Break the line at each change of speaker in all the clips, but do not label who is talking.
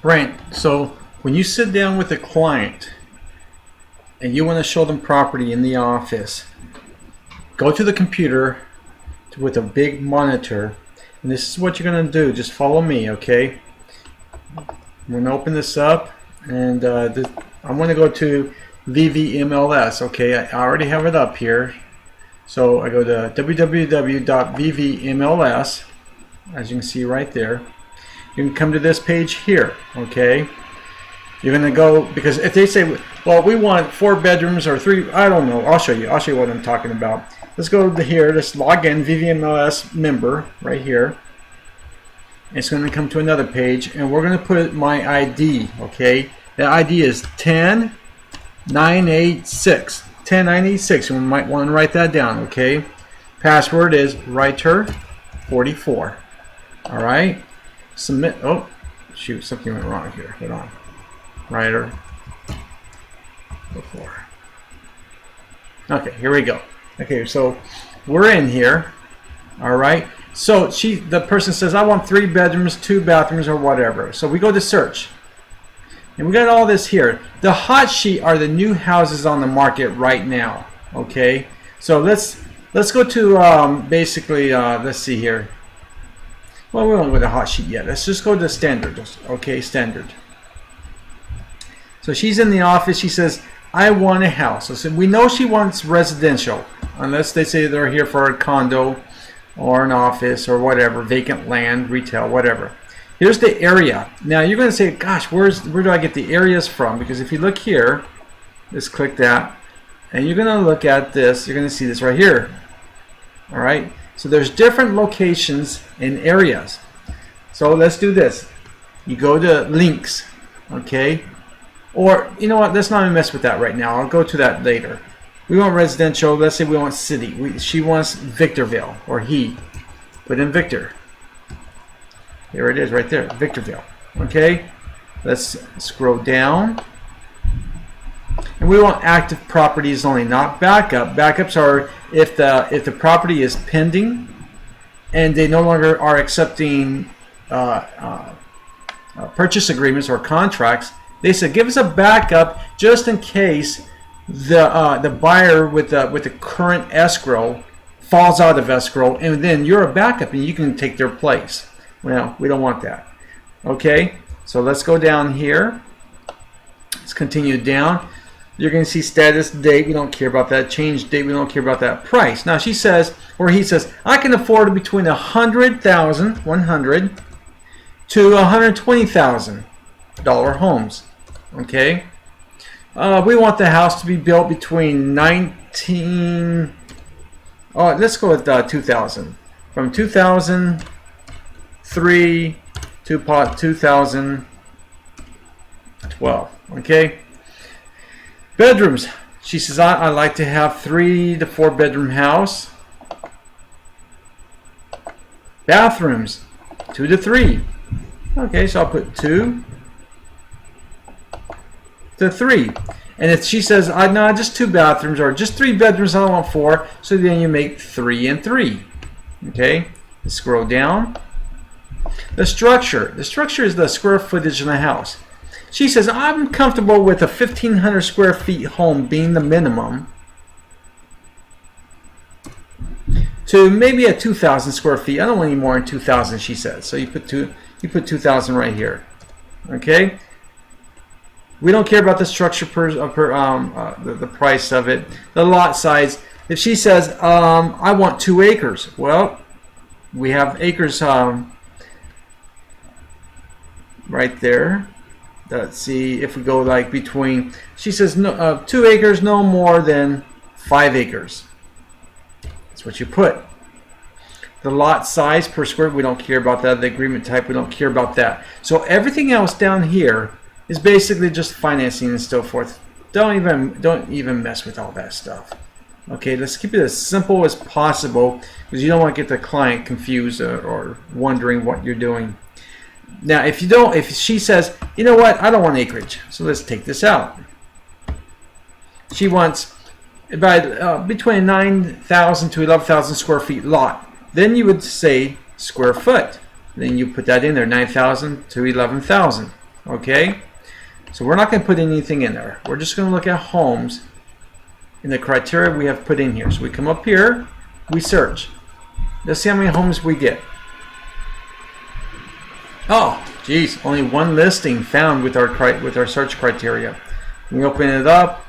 Right. So when you sit down with a client and you want to show them property in the office, go to the computer with a big monitor, and this is what you're going to do. Just follow me, okay? I'm going to open this up, and I'm going to go to VVMLS. Okay, I already have it up here. So I go to www.vvmls, as you can see right there. You can come to this page here, okay? You're going to go, because if they say, well, we want 4 bedrooms or 3, I don't know. I'll show you what I'm talking about. Let's go to here. Let's log in, VVMLS member, right here. It's going to come to another page, and we're going to put my ID, okay? The ID is 10986. 10986. You might want to write that down, okay? Password is writer44. All right? Submit. Oh, shoot, something went wrong here. Hold on. Writer 44. Okay, here we go. Okay, so we're in here. All right. So the person says, I want 3 bedrooms, 2 bathrooms, or whatever. So we go to search, and we got all this here. The hot sheet are the new houses on the market right now. Okay. So let's go to basically let's see here. Well, we won't go to hot sheet yet. Let's just go to standard. Okay, standard. So she's in the office. She says, I want a house. So we know she wants residential, unless they say they're here for a condo or an office or whatever, vacant land, retail, whatever. Here's the area. Now you're going to say, gosh, where do I get the areas from? Because if you look here, let's click that, and you're going to look at this. You're going to see this right here. All right. So there's different locations in areas. So let's do this. You go to links, okay? Or, you know what, let's not even mess with that right now. I'll go to that later. We want residential. Let's say we want city. She wants Victorville, or he. Put in Victor. Here it is right there, Victorville. Okay? Let's scroll down. And we want active properties only, not backup. Backups are if the property is pending and they no longer are accepting purchase agreements or contracts. They said, give us a backup just in case the buyer with the current escrow falls out of escrow, and then you're a backup and you can take their place. Well, we don't want that. Okay, so let's go down here. Let's continue down. You're going to see status date. We don't care about that. Change date. We don't care about that. Price. Now she says, or he says, I can afford between $100,000 to $120,000 homes. Okay. We want the house to be built between 19. Oh, let's go with 2000. From 2003 to 2012. Okay. Bedrooms. She says, I like to have 3 to 4 bedroom house. Bathrooms, 2 to 3. Okay, so I'll put 2 to 3. And if she says, no, just 2 bathrooms or just 3 bedrooms, I don't want 4, so then you make 3 and 3. Okay, let's scroll down. The structure. The structure is the square footage in the house. She says, I'm comfortable with a 1,500 square feet home being the minimum to maybe a 2,000 square feet. I don't want any more than 2,000, she says. So you put 2,000 right here. Okay. We don't care about the structure the price of it. The lot size. If she says, I want 2 acres. Well, we have acres right there. Let's see if we go like between, she says no, 2 acres, no more than 5 acres. That's what you put. The lot size per square, we don't care about that. The agreement type, we don't care about that. So everything else down here is basically just financing and so forth. Don't even mess with all that stuff. Okay, let's keep it as simple as possible because you don't want to get the client confused or wondering what you're doing. Now, if she says, you know what, I don't want acreage, so let's take this out. She wants about between 9,000 to 11,000 square feet lot. Then you would say square foot. Then you put that in there, 9,000 to 11,000. Okay, so we're not going to put anything in there. We're just going to look at homes in the criteria we have put in here. So we come up here, we search. Let's see how many homes we get. Oh, geez, only one listing found with our search criteria. We open it up,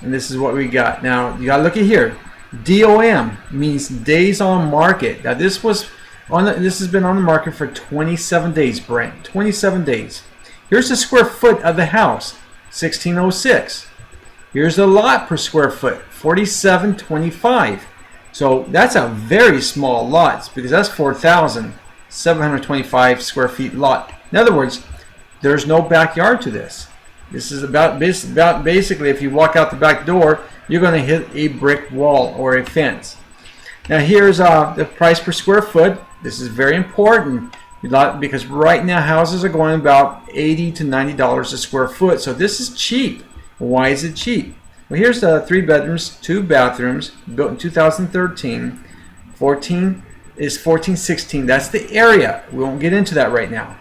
and this is what we got. Now you gotta look at here. DOM means days on market. Now this has been on the market for 27 days, Brent. 27 days. Here's the square foot of the house, 1606. Here's the lot per square foot, 4725. So that's a very small lot because that's 4,725 square feet lot. In other words, there's no backyard to this. This is about basically, if you walk out the back door, you're going to hit a brick wall or a fence. Now here's the price per square foot. This is very important because right now houses are going about $80 to $90 a square foot. So this is cheap. Why is it cheap? Well, here's the 3 bedrooms, 2 bathrooms, built in 2013. 1416. That's the area. We won't get into that right now.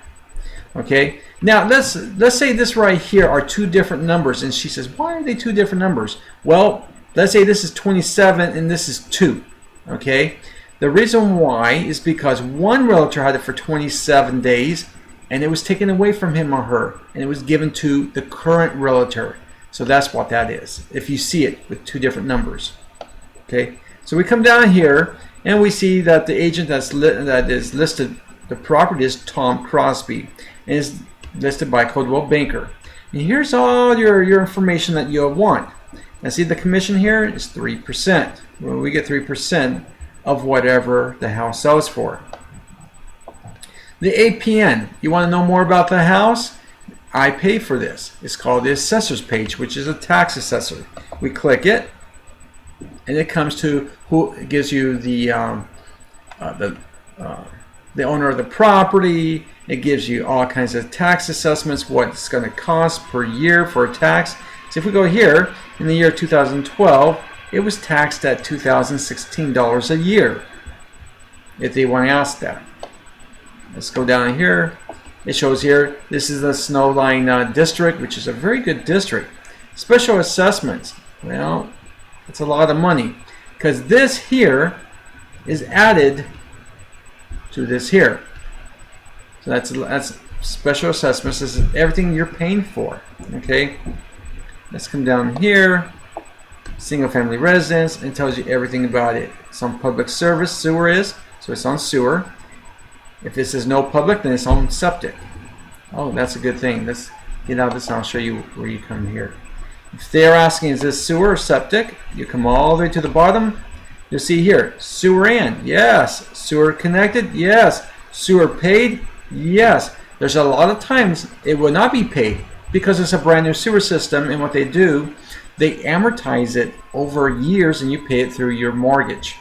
Okay. Now let's say this right here are 2 different numbers, and she says, why are they 2 different numbers? Well, let's say this is 27 and this is 2. Okay. The reason why is because one realtor had it for 27 days, and it was taken away from him or her, and it was given to the current realtor. So that's what that is, if you see it with 2 different numbers. Okay, so we come down here and we see that the agent that is listed, the property is Tom Crosby, and is listed by Coldwell Banker. And here's all your information that you'll want. Now see the commission here is 3%. Well, we get 3% of whatever the house sells for. The APN, you want to know more about the house? I pay for this. It's called the assessor's page, which is a tax assessor. We click it, and it comes to who gives you the owner of the property. It gives you all kinds of tax assessments, what it's going to cost per year for a tax. So if we go here, in the year 2012, it was taxed at $2,016 a year, if they want to ask that. Let's go down here. It shows here, this is the Snowline district, which is a very good district. Special assessments, well, it's a lot of money, because this here is added to this here. So that's special assessments. This is everything you're paying for. Okay, let's come down here. Single family residence, and it tells you everything about it. It's on public service, sewer is, so it's on sewer. If this is no public, then it's on septic. Oh, that's a good thing. Let's get out of this and I'll show you where you come here. If they're asking, is this sewer or septic? You come all the way to the bottom. You'll see here, sewer in. Yes. Sewer connected. Yes. Sewer paid. Yes. There's a lot of times it will not be paid because it's a brand new sewer system, and what they do, they amortize it over years, and you pay it through your mortgage,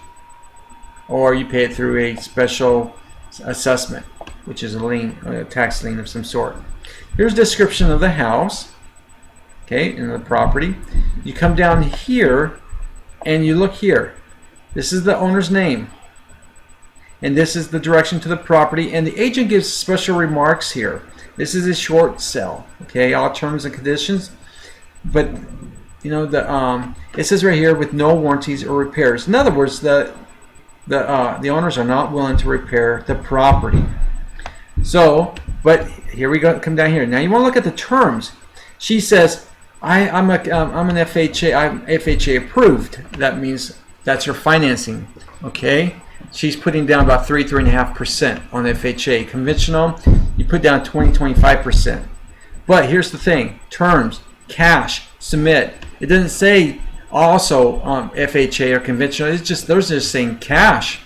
or you pay it through a special assessment, which is a lien, a tax lien of some sort. Here's a description of the house, okay, and the property. You come down here and you look here. This is the owner's name, and this is the direction to the property, and the agent gives special remarks here. This is a short sale, okay, all terms and conditions, but you know, it says right here, with no warranties or repairs. In other words, the owners are not willing to repair the property. So, but here we go. Come down here. Now you want to look at the terms. She says, I'm an FHA. I'm FHA approved. That means that's her financing. Okay. She's putting down about 3.5% on FHA. Conventional, you put down 25%. But here's the thing: terms, cash, submit. It doesn't say also FHA or conventional. It's just, those are just saying cash.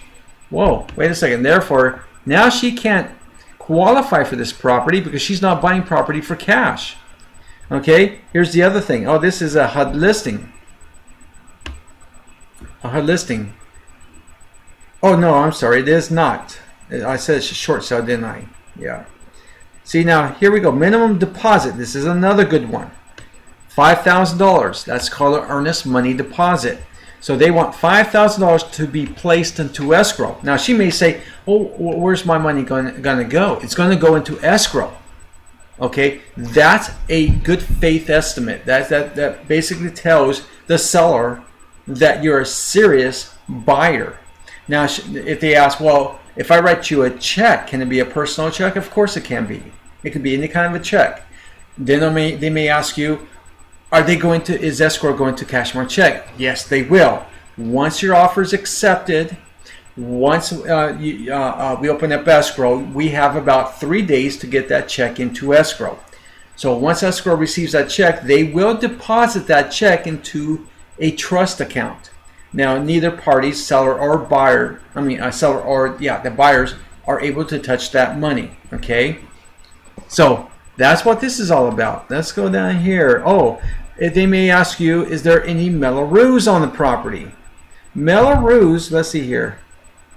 Whoa, wait a second. Therefore, now she can't qualify for this property because she's not buying property for cash. Okay, here's the other thing. Oh, this is a HUD listing. A HUD listing. Oh no, I'm sorry, it is not. I said it's a short sale, didn't I? Yeah. See, now here we go. Minimum deposit. This is another good one. $5,000. That's called an earnest money deposit. So they want $5,000 to be placed into escrow. Now she may say, "Oh, where's my money going to go?" It's going to go into escrow. Okay, that's a good faith estimate. That basically tells the seller that you're a serious buyer. Now, if they ask, "Well, if I write you a check, can it be a personal check?" Of course it can be. It could be any kind of a check. Then they may ask you, is escrow going to cash my check? Yes, they will. Once your offer is accepted, once we open up escrow, we have about 3 days to get that check into escrow. So once escrow receives that check, they will deposit that check into a trust account. Now, neither party, seller or buyer, the buyers are able to touch that money. Okay, so that's what this is all about. Let's go down here. Oh, they may ask you, is there any Mello-Roos on the property? Mello-Roos, let's see here.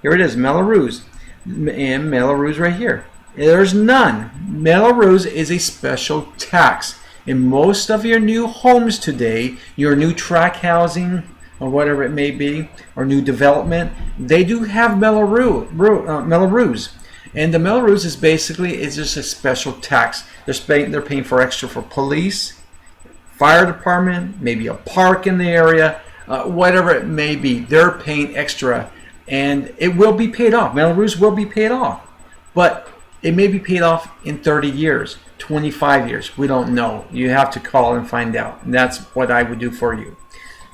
Here it is, Mello-Roos. And Mello-Roos right here. There's none. Mello-Roos is a special tax. In most of your new homes today, your new tract housing, or whatever it may be, or new development, they do have Mello-Roos. And the Mello-Roos is just a special tax. They're paying for extra for police, fire department, maybe a park in the area, whatever it may be. They're paying extra, and it will be paid off. Mello-Roos will be paid off, but it may be paid off in 30 years, 25 years. We don't know. You have to call and find out. And that's what I would do for you.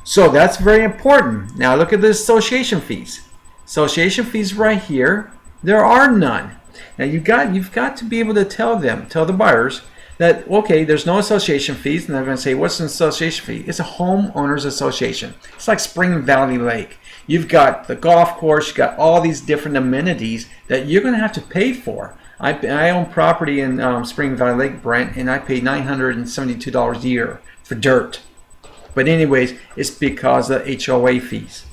So that's very important. Now look at the association fees. Association fees right here. There are none. Now you've got to be able to tell the buyers that, okay, there's no association fees, and they're going to say, what's an association fee? It's a homeowners association. It's like Spring Valley Lake. You've got the golf course, you've got all these different amenities that you're going to have to pay for. I own property in Spring Valley Lake, Brent, and I pay $972 a year for dirt. But anyways, it's because of HOA fees.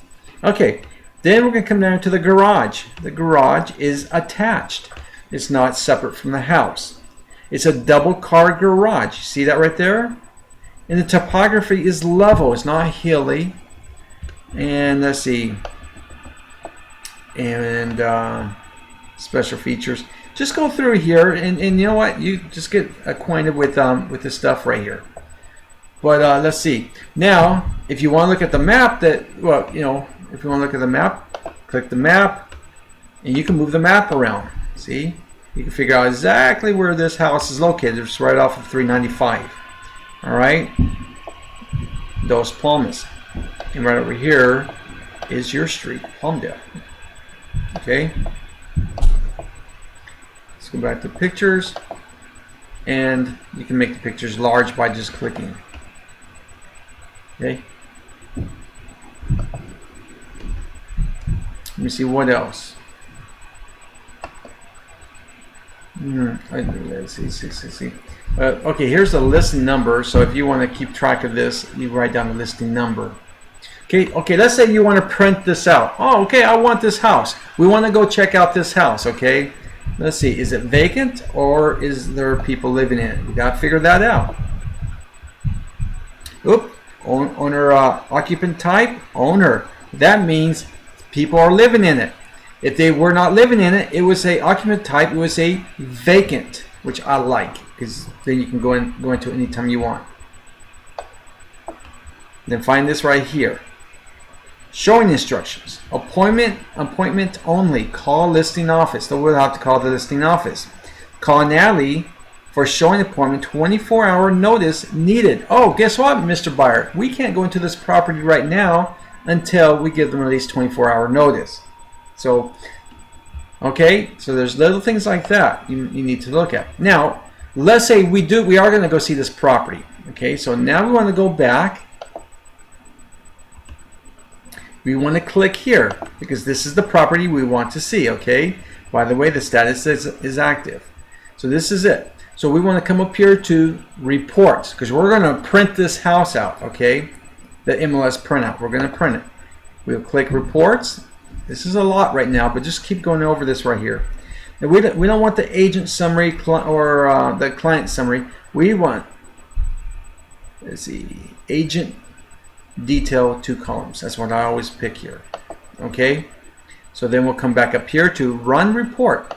Okay, then we're going to come down to the garage. The garage is attached. It's not separate from the house. It's a double car garage. See that right there? And the topography is level. It's not hilly. And let's see. And special features. Just go through here, and you know what? You just get acquainted with this stuff right here. But let's see. Now, if you want to look at the map, if you want to look at the map, click the map, and you can move the map around. See? You can figure out exactly where this house is located. It's right off of 395. All right? Dos Palmas. And right over here is your street, Palmdale. Okay? Let's go back to pictures. And you can make the pictures large by just clicking. Okay? Let me see what else. Let's see. Okay, here's the listing number. So if you want to keep track of this, you write down the listing number. Okay. Let's say you want to print this out. Oh, okay. I want this house. We want to go check out this house. Okay. Let's see. Is it vacant or is there people living in it? We got to figure that out. Oop. Owner, occupant type, owner. That means people are living in it. If they were not living in it, it would say occupant type. It would say vacant, which I like because then you can go into it anytime you want. Then find this right here. Showing instructions. Appointment only. Call listing office. So we'll have to call the listing office. Call Natalie for showing appointment. 24-hour notice needed. Oh, guess what, Mr. Buyer? We can't go into this property right now until we give them at least 24-hour notice. So, okay, so there's little things like that you need to look at. Now, let's say we are going to go see this property. Okay, so now we want to go back. We want to click here because this is the property we want to see. Okay, by the way, the status is active. So this is it. So we want to come up here to reports because we're going to print this house out. Okay, the MLS printout. We're going to print it. We'll click reports. This is a lot right now, but just keep going over this right here. Now we don't want the agent summary or the client summary. We want, let's see, agent detail, 2 columns. That's what I always pick here. Okay, so then we'll come back up here to run report.